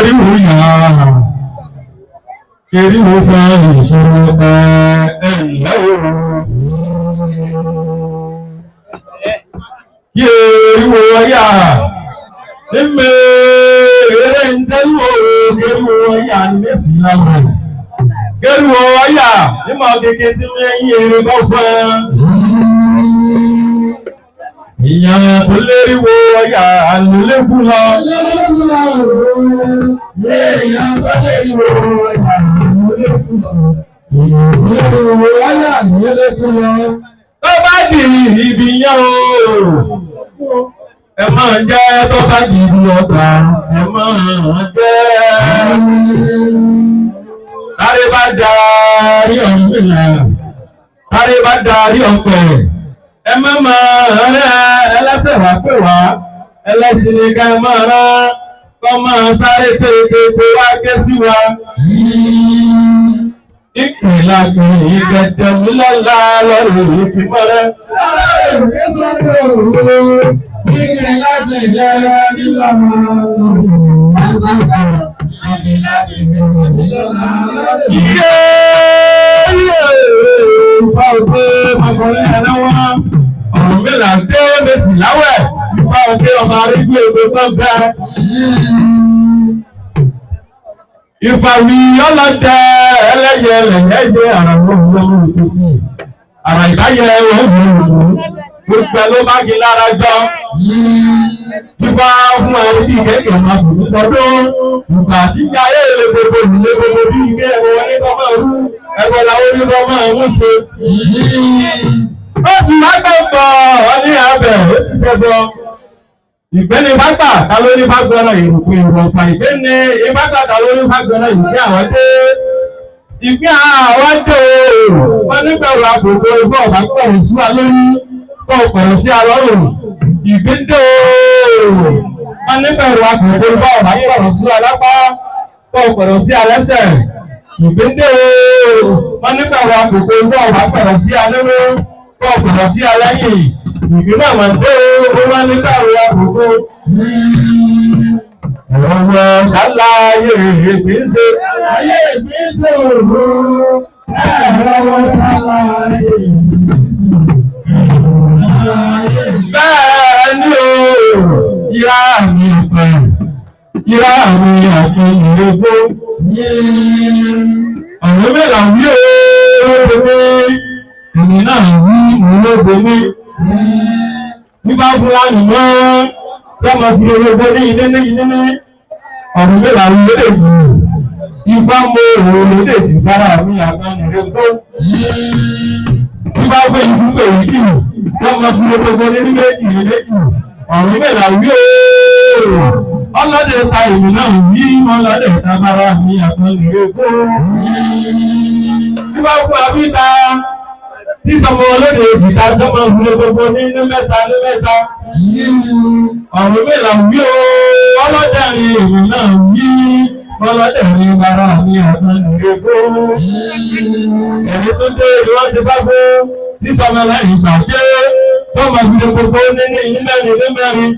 eriwo yá eriwo fẹ́ ìṣòro ẹ̀ńlẹ́ òru. Eriwo yá ere ntẹ́lu eriwo yá ní mẹ́sì láwọn. Eriwo yá ní màá kékeré tí mi ẹ̀yìn èrè bá fẹ́. Ìyàn tó lériwo ọ̀yà àlùlẹ́kùn lọ. Ìyàn tó lériwo ọ̀yà àlùlẹ́kùn lọ. Ìyàn tó lériwo ọ̀yà àlùlẹ́kùn lọ. Tó bá di ibi yẹn o, ẹ máa jẹ́ tó bá di ibi ọgbà, ẹ máa jẹ́. Táré bá darí ọ̀gbìn, táré bá darí ọ̀pẹ̀. Ẹ má máa rán ẹlẹ́sẹ̀ wá pè wá ẹlẹ́sìn ní ká máa rán kọ́ máa sáré tètè wá ké sí wa. Ìpìlẹ̀ àgbìn ìgẹ̀dẹ̀ mi lọ́la lọ́rùn ìpínpẹ́rẹ́. Ìpìlẹ̀ àgbìn ìgẹ̀dẹ̀ mi lọ́la lọ́rùn ìfà òkè ọkùnrin ẹlẹ́wọ̀n ọ̀rùn mélòó dé mẹ́sì láwẹ̀ ìfà òkè ọmọ arígbó ègbè gbọ́ngbẹ́. Ìfà wí ọlọ́dẹ ẹlẹ́yẹ lẹ́yẹ àràwọ̀ ọ̀gbọ́n ìpèsè àrà ìbáyẹ ọ̀hún gbogbo ló bá kí lára jọ. Ìfà fún ẹni bí kéèké máa bù ní sọdún ìgbà tí ń ayé lè gbogbo bí ilé ẹ̀rọ oníkọ́ máa rú ẹ̀rọ làwọn oníkọ́ máa mú ṣe. Ó ti wá gbọ̀ngbọ̀ ní abẹ̀ ó sì ṣẹ́gbọ́. Ìgbẹ́ni fágbà ta ló ní fágbọ́nà ìrùkú ìrọ̀fà ìgbẹ́ni ìfágbà ta ló ní fágbọ́nà ìgbẹ́ àwọn dé. Ìgbẹ́ àwọn dé wọ́n nígbàwó àgbògbò ìfọ̀ ọ̀bá pọ̀ sí wa lórí kọ́ ọ̀pọ̀rọ̀ sí alọ́rùn. Ìgbẹ́ndé wọ́n nígbàwó àgbògbò ìfọ̀ ọ̀bá pọ̀ sí wa lápá kọ́ ọ̀pọ̀rọ̀ sí alẹ́sẹ̀. Ìgbẹ́ndé wọ́n nígbàwó àgbògbò ìfọ̀ ọ̀bá pọ̀ sí alẹ́rú kọ́ ọ̀pọ̀rọ̀ sí alẹ́yìn. Ìgbìmọ̀ àwọn tó wọ́n nígbàwó àgbògbò. Ọ̀rọ̀ ṣàlàyé ìgbésẹ̀. Ayé ìgbésẹ̀ òru. Ẹ̀rọ ṣàlàyé ìgbésẹ̀. Bẹ́ẹ̀ ni o, ìyá mi pẹ̀, ìyá mi àfin ìrègbó. Ọ̀rọ̀ mẹ́la wí o, lóde èmi náà wí mú lóde mi. Nígbà Fúlàní mọ́, tí a máa fi owó ní ilé ọ̀rọ̀ mẹ́la wí lóde jù. Ifá mọ́ òun lóde jù bára mi àgbọn ìrègbó. Nígbà fún ìdúfẹ́ yìí kì í. Wọ́n máa fi gbogbo ní méjì ọ̀rùn mẹ́la wí ooo ọlọ́dẹ ta èmi náà wí ọlọ́dẹ ta bára mi àpẹẹrẹ kó. Nígbà fún abíta tí sọmọ ọlọ́dẹ ìjìká tó máa fi gbogbo ní mẹ́ta ọ̀rùn mẹ́la wí ooo ọlọ́dẹ èmi náà wí ọlọ́dẹ ní bára mi àpẹẹrẹ kó. Ẹni tó dé ìwọ́sí bá fún tí sọmọ lẹ́yìn ṣàjẹ́ tó máa fi gbogbo ní mẹ́rin.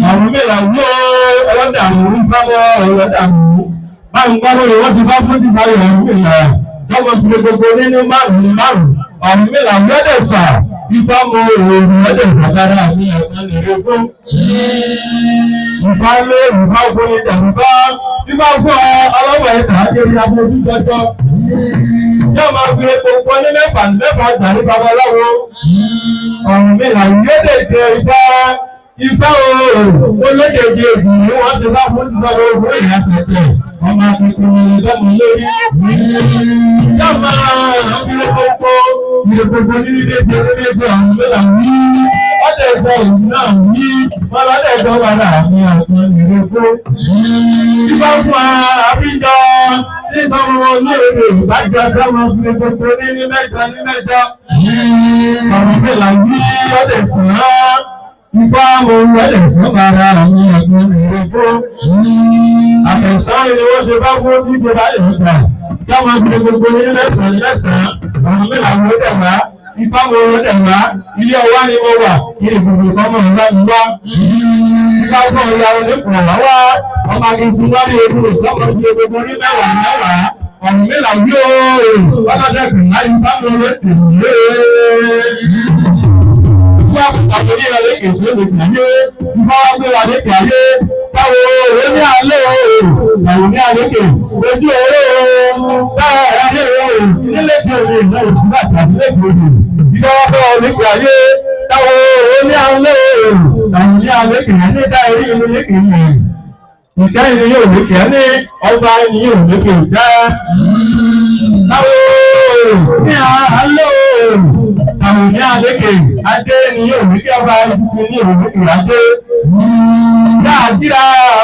Ọ̀rùn mẹ́la wí ọlọ́dàmú ń fáwọ́ ọlọ́dàmú. Máa ń gbọ́ lórí wọ́n sì fá fún ti sáré ọ̀rùn mẹ́la. Tó máa fi gbogbo nínú márùn-ún. Ọ̀rùn mẹ́la lọ́dẹ̀ fà ifá mọ òòrùn lọ́dẹ̀ fàdára ní ọ̀gbọ́n ìrẹ́gbó. Ìfá lé ìfá ògbóni tẹ̀lúbá. Ifá fún ọlọ́wọ̀ ẹ̀ta àjẹrí abojú jọjọ. Tí a máa fi gbogbo ní mẹ́fà tàbí babaláwo. Ọ̀rùn mẹ́la lóde jẹ Ifá olódèdè èdè ni wọ́n ṣe bá fún ìsọ̀rọ̀ ogun ìyàsẹ̀ tẹ̀. Wọ́n máa ti pinnu ìdọ́mọ lórí. Jọ́mọ̀ ìdílé gbogbo nínú dédé ọ̀rùn mẹ́la wí. Ọ̀dẹ̀ ẹ̀gbọ́n òun náà wí. Wọ́n lọ́dẹ̀ ẹ̀gbọ́n wàrà àmì àgbọn ìrẹ́gbó. Ifá fún àbíjọ tí sọmọ olóòrè ìbájọ tí wọ́n fi gbogbo ní mẹ́jọ. Ọ̀rùn mẹ́la wí ọ̀dẹ̀ sàn án. Ifá ohun ẹlẹ́sàn bára àwọn ẹ̀gbọ́n ìrẹ́gbó. Àtẹ̀sán ni wọ́n ṣe bá fún tí ṣe bá lè gbà. Tí wọ́n fi gbogbo ní lẹ́sàn-án. Ọ̀rùn mẹ́la wo dẹ̀ wá. Ifá wo dẹ̀ wá. Ilé ọwá ni mo wà. Ilé gbogbo kọ́mọ̀ ńlá mi wá. ìgbà ọkọ̀ ìyàwó ní kùnà wá ọmọ akẹ́sí lórí ewu ìtọ́kọ̀ ní gbogbo ní mẹ́wàá ọ̀rùn mélòó yóò ọlọ́dẹ̀kùn láyé sáwọn olóòtú yé. Ìgbà àkọ́rí rẹ̀ lè kèsì lè kàyé ìfọwọ́gbéra lè kàyé táwọn òwe ní alẹ́ táwọn ní àlékè ojú oró táwọn ẹ̀yẹ nílé tí omi ìná òsínà tàbí lẹ́gbẹ̀ẹ́ ìfọwọ́gbéra lè kàyé táwọn òwe ní alẹ́ táwọn ní àlékè ní táwọn ìlú lékè ní ìjẹ́ ìlú yóò lékè ní ọba ìlú yóò lékè jẹ́ táwọn ní alẹ́ àwọn ní àlékè adé ni yóò lékè ọba ìsísí ní òlékè adé. Àdìrà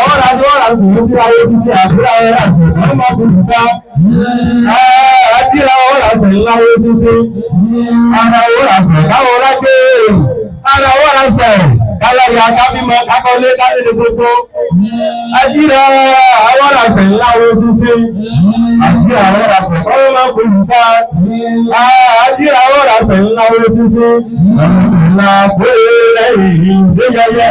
ọ̀rọ̀ sì ní síra yóò sísè àdìrà ọ̀rọ̀ sì ní ọmọ kùnú ká. Àdìrà ọ̀rọ̀ sì ńlá yóò sísè. Ara ọ̀rọ̀ sì káwọ́ lágbé. Ara ọ̀rọ̀ sì kálọ̀rì akábímọ kákọ́lé kálẹ̀ gbogbo. Àdìrà ọ̀rọ̀ sì ńlá yóò sísè. Àdìrà ọ̀rọ̀ sì káwọ́ máa kùnú ká. Àdìrà ọ̀rọ̀ sì ńlá yóò sísè. Ọ̀nà pé lẹ́yìn ìgbéyẹyẹ.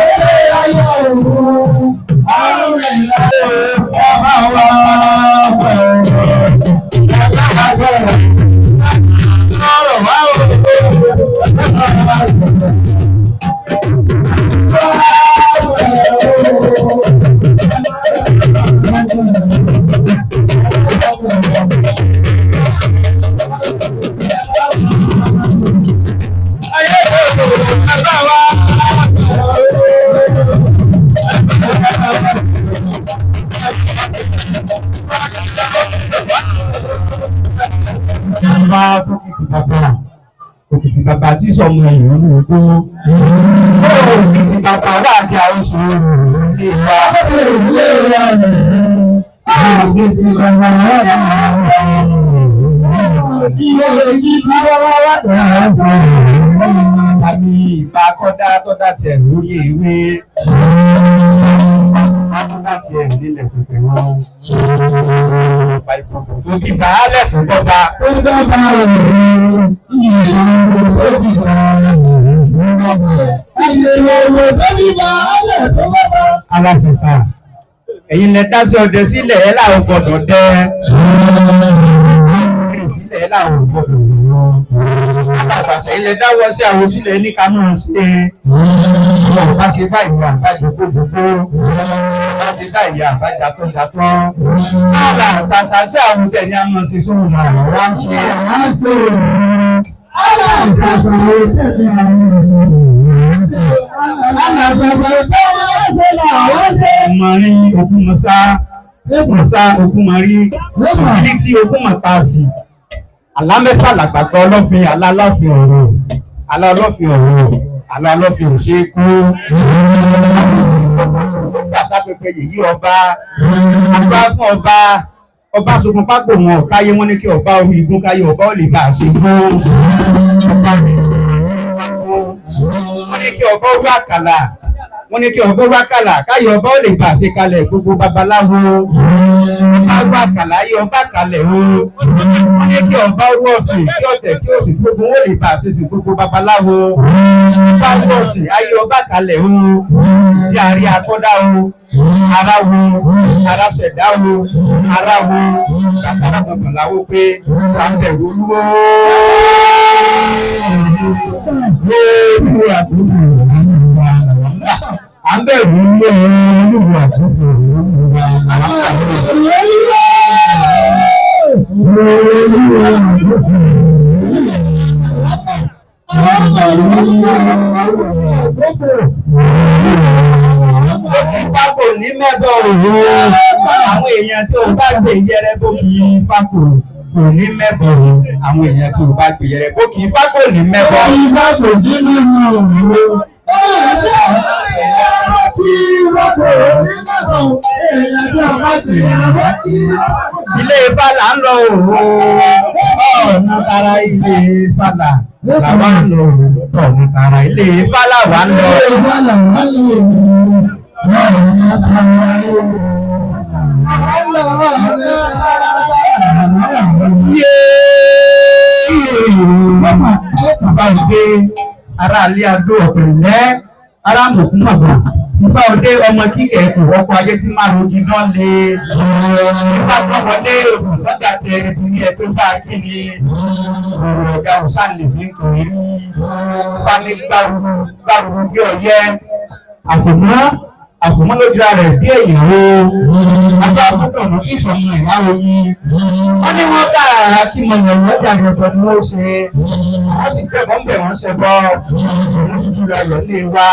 Òkìtì bàbá tí sọmọ èèyàn ní ogbó. Òkìtì bàbá wà ní àwòsàn ní ìwà. Òkìtì bàbá wà ní àwòsàn. Àmì ìbá kọ́dá tiẹ̀ lórí ewé. Kọ́dá tiẹ̀ nílẹ̀ pẹ̀pẹ̀ wọn. Òbí bàálẹ̀ fún bọ́ba. Alásẹ̀sà, ẹ̀yin lẹ dá sí ọdẹ sílẹ̀ ẹ láwọn gbọdọ̀ dẹ. Sílẹ̀ ẹ láwọn gbọdọ̀ wọ́n. Alásẹ̀sà, ẹ̀yin lẹ dáwọ́ sí àwọn sílẹ̀ ní kanú ṣe. Bá ṣe bá ìwà àbájọ gbogbo. Bá ṣe bá ìyá àbájá tó dàtọ́. Alásẹ̀sà sí àwọn tẹ̀lé àmọ́ ṣe sóhun náà wá ń ṣe. Ọmọrin okun mọ́sá okun mọ́rí ní tí okun mọ̀ ta sí. Alámẹ́fà làgbàgbọ́ ọlọ́fin alálọ́fin ọ̀rọ̀ alálọ́fin òṣè kú. Gbàsá pẹpẹ yìí ọba agbá fún ọba sokun pápò wọn káyé wọn ní kí ọba orí igun káyé ọba ò lè bá a ṣe gún. Wọ́n ní kí ọba orí àkàlà káyé ọba ò lè bá a ṣe kalẹ̀ gbogbo babaláwo. Ọba orí àkàlà ayé ọba kalẹ̀ o. Wọ́n ní kí ọba orí ọ̀sìn kí ọ̀tẹ̀ tí ó sì gbogbo wọn lè bá a ṣe sí gbogbo babaláwo. Ọba orí ọ̀sìn ayé ọba kalẹ̀ o. Tí a rí akọ́dá o. Ara wo, ara ṣẹ̀dá wo, ara wo, bàbá bàbá láwo pé sàǹdẹ̀rù olúwo. À ń bẹ̀rù olúwo àtúnfò Ifá kò ní mẹ́bọ̀ òwò àwọn èèyàn tí ó bá gbé yẹrẹ bó kì í Ifá kò ní mẹ́bọ̀ àwọn èèyàn tí ó bá gbé yẹrẹ bó kì í Ifá kò ní mẹ́bọ̀. Ifá kò ní mẹ́bọ̀ òwò. Ilé Ifá là ń lọ òwò ọ̀nà tara ilé Ifá là wà ń lọ ọ̀nà tara ilé Ifá là wà ń lọ. Ara ilé adó ọ̀pẹ̀lẹ́, ara mọ̀kún mọ̀gbọ̀n. Ifá òde ọmọ kíkẹ́ kò wọ́pọ̀ ayé tí máa rogi náà lé. Ifá tó wọlé ògùn lọ́gà tẹ ẹbí ní ẹgbẹ́ fà kí ni òrò ọ̀gá ọ̀sán lè ní kò rí. Ifá ní gbàrúgbó bí ọ̀yẹ́. Àfòmọ́ ló dira rẹ̀ bí èèyàn o. Agbá fúnpẹ̀ ló ti sọ̀mù ìyá oyin. Wọ́n ní wọ́n káàrà kí mo yàn lọ́jà rẹ̀ ni ó ṣe. Wọ́n sì bẹ̀ wọ́n ṣe bọ́. Òun sùkúrù ayọ̀ lé wa.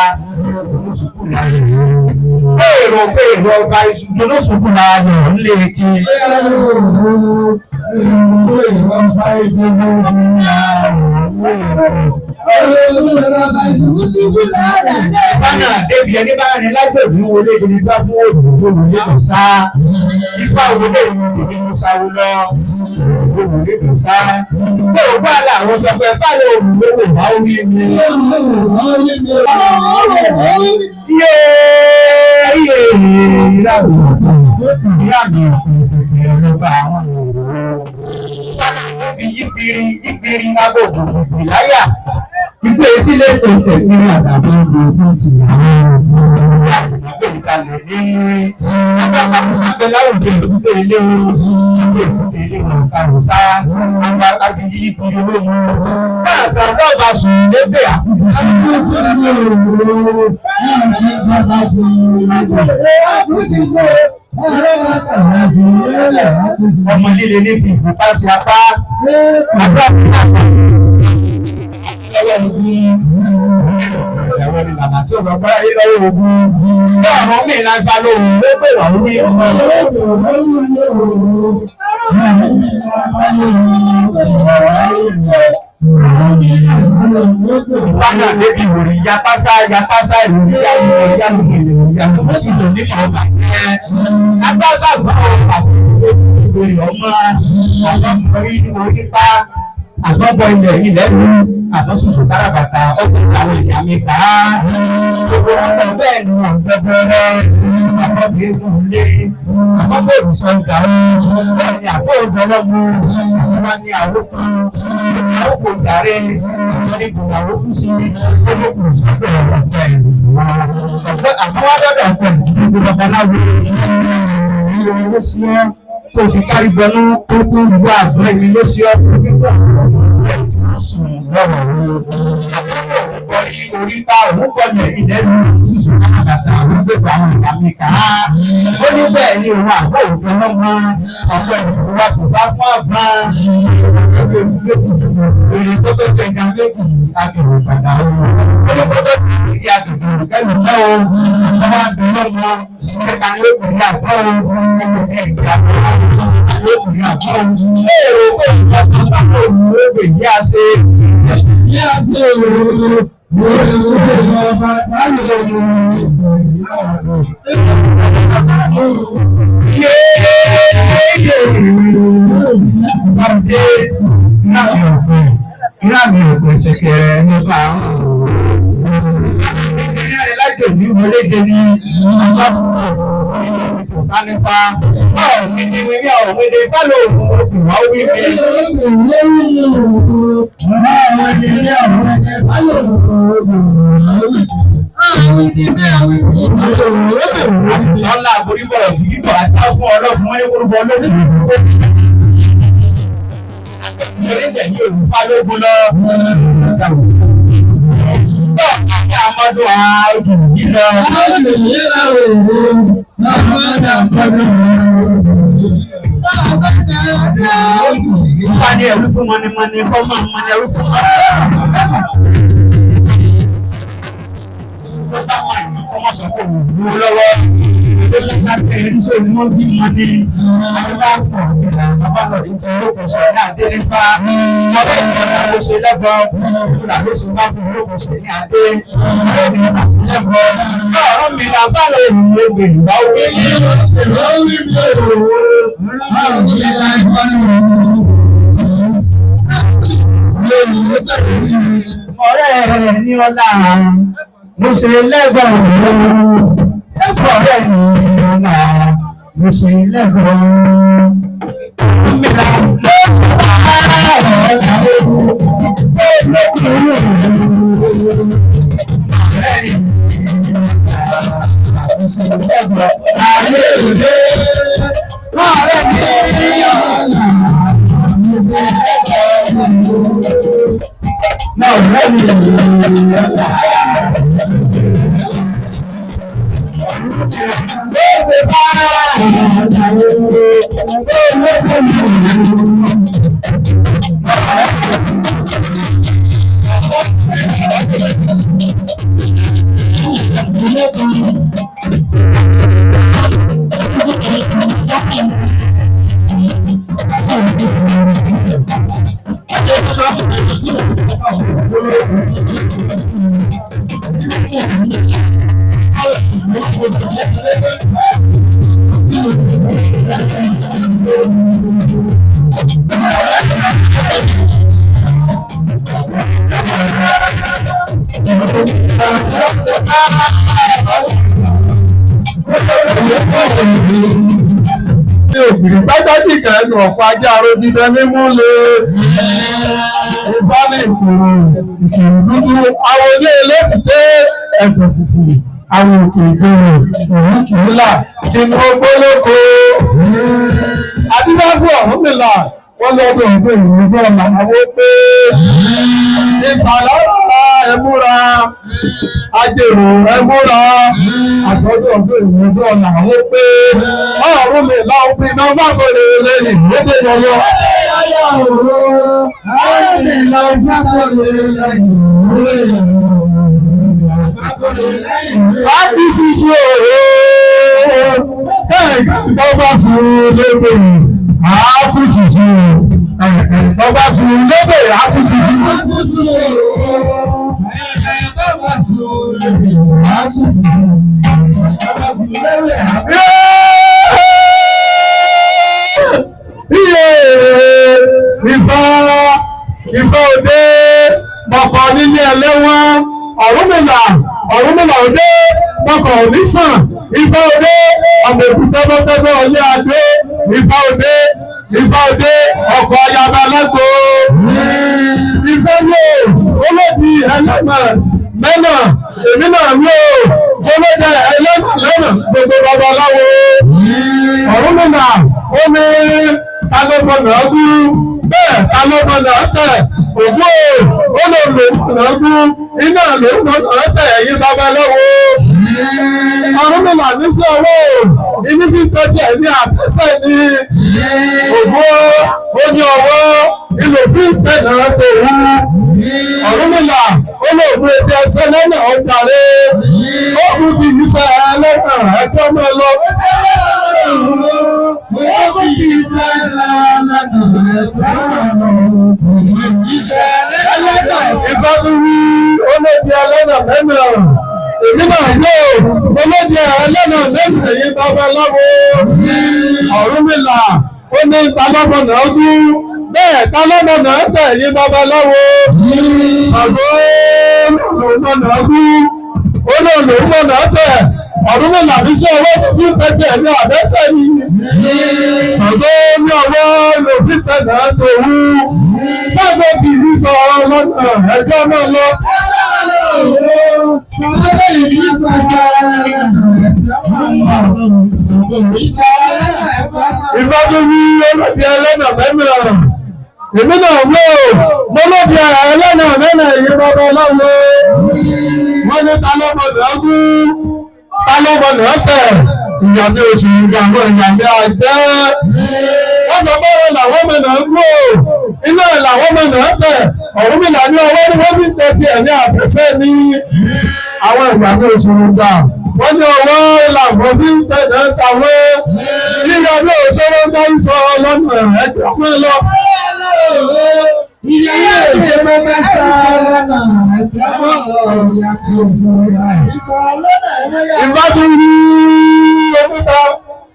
Òun sùkúrù ayọ̀. Èrò ọba ìṣùgbọ́n ló sùkúrù ayọ̀ ńlé kí. Fánà débi ẹni bá ní lágbègbè wọlé ìdílé bá fún òdòdó wọlé tó sá. Ifá wọlé ìdílé mú sáwó lọ. Òdòdó wọlé tó sá. Bí o bá làwọn sọ pé fáwọn olùdókòwò bá orí mi. Iye ìlànà ìpèsè ìrọ̀lọ́gbà àwọn òwúrọ̀. Fánà débi yípiri agbóògùn ìláyà. Ìgbé etí lè tẹ̀tẹ̀ ní àdàbọ̀ ọdún ti ìgbé ìkàlẹ̀ nínú agbábọ̀ sábẹ́ láwùjọ ìgbé ilé wọn kàrùsá àwọn agbègbè ìgbìrì lóhun láàtà lọ́ba sùn lébè àkúkú sí ọmọ líle ní fìfú pàṣẹ apá lọ́wọ́ ogun ẹ̀wọ̀n ni lànà tí ó gbọ́ báyé lọ́wọ́ ogun lọ́rùn mi náà fa lóhùn ló pè wà ní ọmọ ìfáàná débi ìwòrì yapásá ìwòrì yàgò ìdò nípa ọba agbábá gbọ́ ọba ìwòrì ọmọ àgbọ̀nbọ̀rí orí pa àgbọ̀nbọ̀ ilẹ̀ lu àtọ́sùsù káràbàtà ọ̀gbìn àwọn ìyá mi kà á. Gbogbo ọmọ bẹ́ẹ̀ ni wọ́n gbẹ́gbẹ́ rẹ̀ àkọ́bí egun lé àkọ́bí òrìṣà ọ̀gá bẹ́ẹ̀ ni àbọ̀ ògbọ́lọ́gbọ́ àwọn ní àwòkù àwòkù dàrẹ́ àwọn ní gbogbo àwòkù sí olókùn sọ́dọ̀ ọ̀gá ìlú ọ̀gbẹ́ àmọ́wá dọ́dọ̀ ọ̀pọ̀ ìdúgbò babaláwo ìlú ló sí ọ́ tó fi kárí bọnú tó tó ìlú àgbọ̀ ìlú ló sí ọ́ tó fi pọ̀ sùn lọ́rọ̀ orí bá òun kọlẹ̀ ìdẹ́nu sísun àgàtà àwọn gbogbo àwọn ìyá mi kà á. Ó ní bẹ́ẹ̀ ni òun àgbọ̀ òun náà mọ ọ̀pọ̀ ìdìbò wa sì bá fún àgbọn ẹgbẹ́ méjì èrè tó tó tẹ̀gà méjì agbèrò padà o. Ó ní kó tó tẹ̀lé agbègbè kẹ́lù náà o. Ọmọ àgbẹ̀ náà mọ ẹ̀ka yóò pèlè àgbọ̀ o. Ẹgbẹ́ ìgbà yóò pèlè àgbọ̀ o. Èrò pé ìgbà tó bá kó òun ó gbè yí àṣẹ. Yí àṣẹ òun. Ìlànà ìpèsè kẹrẹ nípa ìrìnàrìn lájò ní wọlédè ní ìtòsánífà ìdíwé ní àwọn òmìnira ìfàlò òkùn wá wí mi. Lọ́la àboríbọ̀ ìdíbọ̀ àtà fún ọlọ́fun wọ́n ní orúkọ olóògùn. Ìrìnlẹ̀ ní òrùfà lógún lọ. Bọ́ àti àmọ́dún ààrùn yìí lọ. Àwọn ènìyàn rà òun náà máa dà pẹ̀lú. Ìfà ní ẹ̀rú fún mọ́nímọ́ní kọ́ máa mọ́ ní ẹ̀rú fún ọmọ sọ pé òun dúró lọ́wọ́ ló lọ́ka tẹ ẹ̀ríṣẹ́ ni wọ́n fi mọ́ ní aláfọ̀ ìlà babalọ́dún tí olókùn sọ ní adéléfà ọ̀rẹ́ ìjọba ló ṣe lẹ́bọ̀ ìgbà ló ṣe bá fún olókùn sọ ní adé ọ̀rẹ́ mi náà sí lẹ́bọ̀ ọ̀rọ̀ mi là bá lọ òun ló gbè ìgbà òwe yìí lórí mi ò ọ̀rọ̀ mi là ìgbà ọ̀rẹ́ rẹ̀ ní ọlá mo ṣe lẹ́gbọ̀n ọ̀rẹ́ mi ọ̀la mo ṣe lẹ́gbọ̀n mìíràn ló sì fà á ọ̀la fún lókùnrin ọ̀rẹ́ mi. ìṣòro ẹ̀gbọ́n ayé òde láàárẹ̀ ní ọ̀nà ìṣòro ẹ̀gbọ́n náà lẹ́yìn ìyọ̀lá. Ló ṣe bá ògiri gbájájì kẹ́nu ọ̀pọ̀ ajá aróbíbẹ́ mímú lé ìfálẹ̀ ìkòrò ìkòrò dúdú àwọn ilé eléfìté ẹ̀dọ̀ fùfù àwọn òkè ìgbèrò òun kì í là inú ogbólóko adídáfù Ọ̀rúnmìlà wọ́n lọ́dọ̀ ọ̀gbẹ́ ìwé ọ̀nà àwọn pé ìsàlára ẹ̀múra ajèrò ẹ̀múra àsọdọ̀ ọ̀gbẹ́ ìwé ọ̀nà àwọn pé Ọ̀rúnmìlà òpin náà fàkọlẹ̀ lẹ́yìn lédè yọyọ. Ọ̀rúnmìlà fàkọlẹ̀ lẹ́yìn láti ṣiṣẹ́ òòrùn tó bá sùn lébè àákùsìsì tó bá sùn lébè àákùsìsì. Ifá òde mọ̀kàn nílé ẹlẹ́wọ̀n Ọ̀rúnmìlà òde mọ̀kàn onísàn Ifá òde ọmọ èkú tẹ́gbọ́tẹ́gbọ́ ọlé adé Ifá òde ọkọ̀ ayaba lẹ́gbò Ifá lò olódi ẹlẹ́mà mẹ́nà èmi náà lò olódi ẹlẹ́mà lẹ́nà gbogbo babaláwo Ọ̀rúnmìlà ó ní talọ́gbọ̀nà ọdún bẹ́ẹ̀ talọ́gbọ̀nà tẹ̀ ògbó ó lè lò mọ̀nà ọdún iná ló ń mọ̀nà tẹ̀ ẹ̀yìn babaláwo Ọ̀rúnmìlà ní sí ọwọ́ ibi tí tẹ́tí ẹ̀ ní àpẹ́sẹ̀ ní ògbó ó ní ọwọ́ ìlò fún ìpẹ̀nà tó wú Ọ̀rúnmìlà ó lè gbé etí ẹsẹ̀ lọ́nà ọ̀gbàre ó kú ti yíṣẹ́ ẹlẹ́nà ẹ̀kọ́ mọ́ lọ. Ifá tún wí olódi ẹlẹ́nà mẹ́nà èmi náà yóò olódi ẹlẹ́nà mẹ́nà yìí babaláwo Ọ̀rúnmìlà ó ní talọ́mọ̀nà ọdún bẹ́ẹ̀ talọ́mọ̀nà ẹ̀tẹ̀ yìí babaláwo Ṣàngó lòmọ̀nà ọdún ó lò lòmọ̀nà ẹ̀tẹ̀ Ọ̀rúnmìlà ní sí ọwọ́ tó fi tẹ́tí ẹ̀mí àbẹ́sẹ̀ yìí Ṣàngó ní ọwọ́ ló fi tẹ̀nà tó wú Ṣàngó kì í sọ lọ́nà ẹjọ́ náà lọ. Ifá tó wí olódi ẹlẹ́nà mẹ́mìíràn èmi náà wò mo lódi ẹlẹ́nà mẹ́nà èyí babaláwo wọ́n ní talọ́mọdé ọdún talọ́mọdé ọ̀tẹ̀ ìyàmí oṣù ìgbàgbọ́ ìyàmí àjẹ́ wọ́n sọ pé làwọn mẹ́nà ń gbò iná làwọn mẹ́nà ọ̀tẹ̀ Ọ̀rúnmìlà ní ọwọ́ ni wọ́n fi ń tẹ́tí ẹ̀mí àbẹ́sẹ̀ ní àwọn ìyàmí oṣù ìgbà wọ́n ní ọwọ́ ìlànà fi ń tẹ̀lé tàwọn ìyàmí oṣù ìgbà ń sọ lọ́nà ẹgbẹ́ ọmọ lọ. Ìyá ìṣe mọ́ mẹ́sà lọ́nà ẹgbẹ́ ọmọ ìyàmí oṣù ìgbà. Ifá tún rí omíta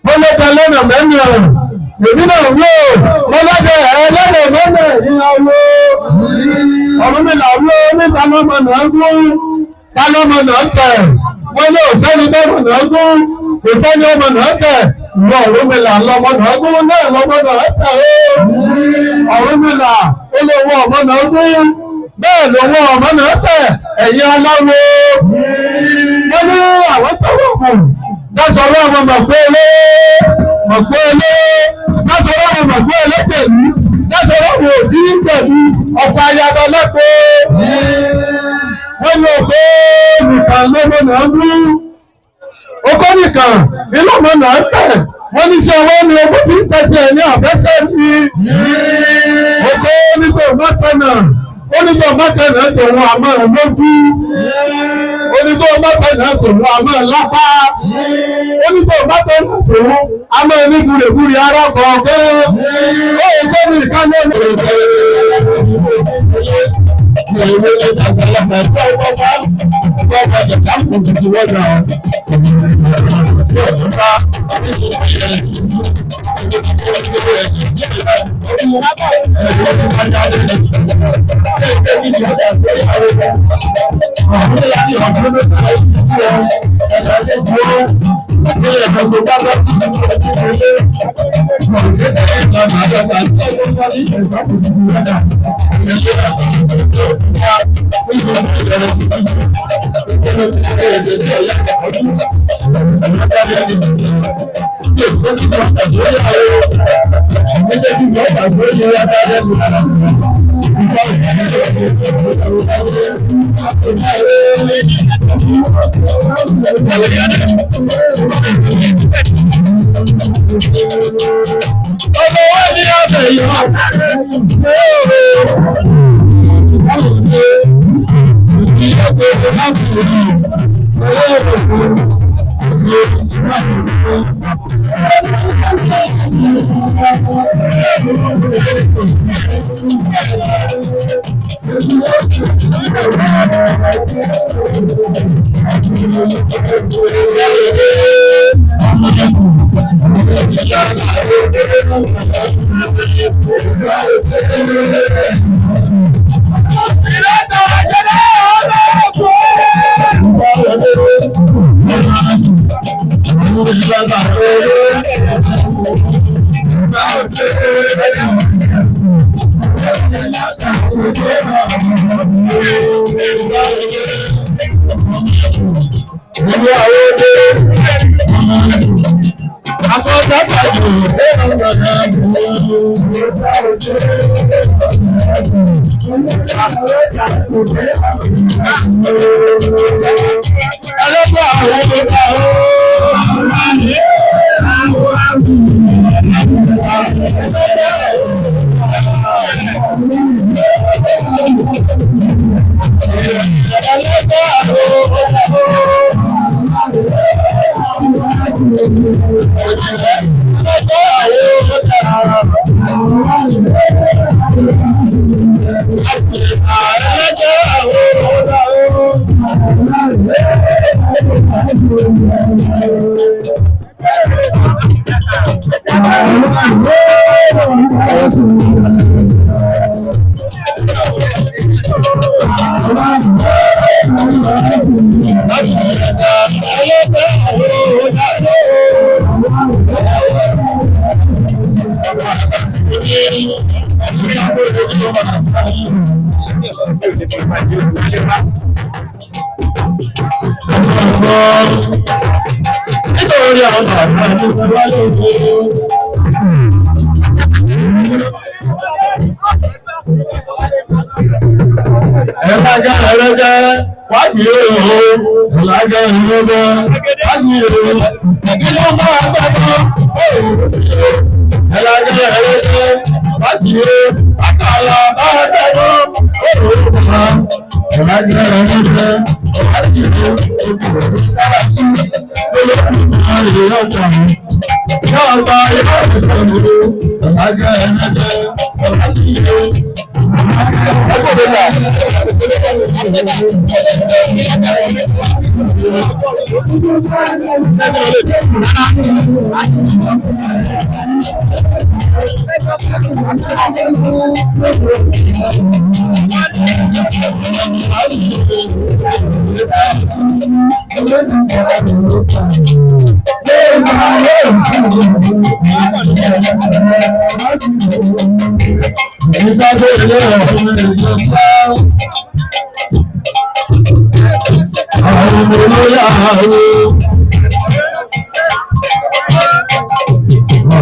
mọ́lẹ́dẹ lọ́nà mẹ́rin ọ̀rọ̀ èmi náà wò mọ́lẹ́dẹ ẹlẹ́nà mẹ́rin ìyàwó Ọ̀rúnmìlà wò níta lọ́mọ̀nà gún talọ́mọ̀nà tẹ̀ wọ́n ní òsẹ́ni lọ́mọ̀nà gún òsẹ́ni ọmọ̀nà tẹ̀ ìwọ Ọ̀rúnmìlà lọ́mọ̀nà gún náà lọ́mọ̀nà tẹ̀ Ọ̀rúnmìlà ó lè wọ ọmọ̀nà gún bẹ́ẹ̀ ló wọ ọmọ̀nà tẹ̀ ẹ̀yin aláwo wọ́n ní àwọn tọ́wọ́ kù Dásọ̀rọ̀ ọmọ mọ̀gbẹ́ olówó, dásọ̀rọ̀ ọmọ mọ̀gbẹ́ olókèlú, dásọ̀rọ̀ ọmọ òdí pẹ̀lú ọ̀pọ̀ ayaba lọ́pọ̀. Wọ́n ní òkú nìkan lọ́mọ náà ń bú. Okó nìkan inú ọmọ náà ń tẹ̀. Wọ́n ní sọ wọ́n ní ogún fi ń tẹ̀sẹ̀ ní àbẹ́sẹ̀ ní. Okó nígbà mọ́tẹ́nà, ó nígbà mọ́tẹ́nà tòun àmọ́ ẹ̀ lójú. Onígbò mọ́tẹ́nà tòun àmọ́ ẹ̀ lápá. Onígbò mọ́tẹ́nà tòun àmọ́ ẹ̀ ní gúrègúrè ara kọ̀ọ̀kan. Ó kó nìkan ní ọ̀nà ìwé ẹja àgbàlagbà tí ọwọ́ bá fọ́ ọjà káàkiri tuntun wọ́jà ọ́. Tí ọ̀dọ́ bá oríṣiríṣi ìṣẹ̀lẹ̀ sí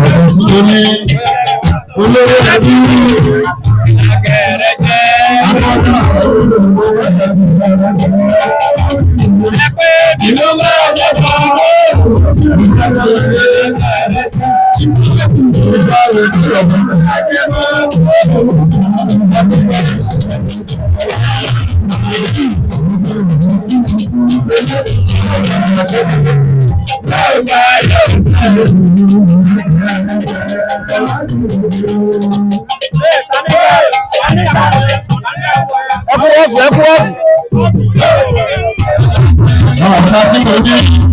ọ̀dọ̀ tí ó ní olówó ẹbí. Ìlú máa jẹ́ bá ẹkú wọ́ọ̀fù. Àwọn àti mo ní.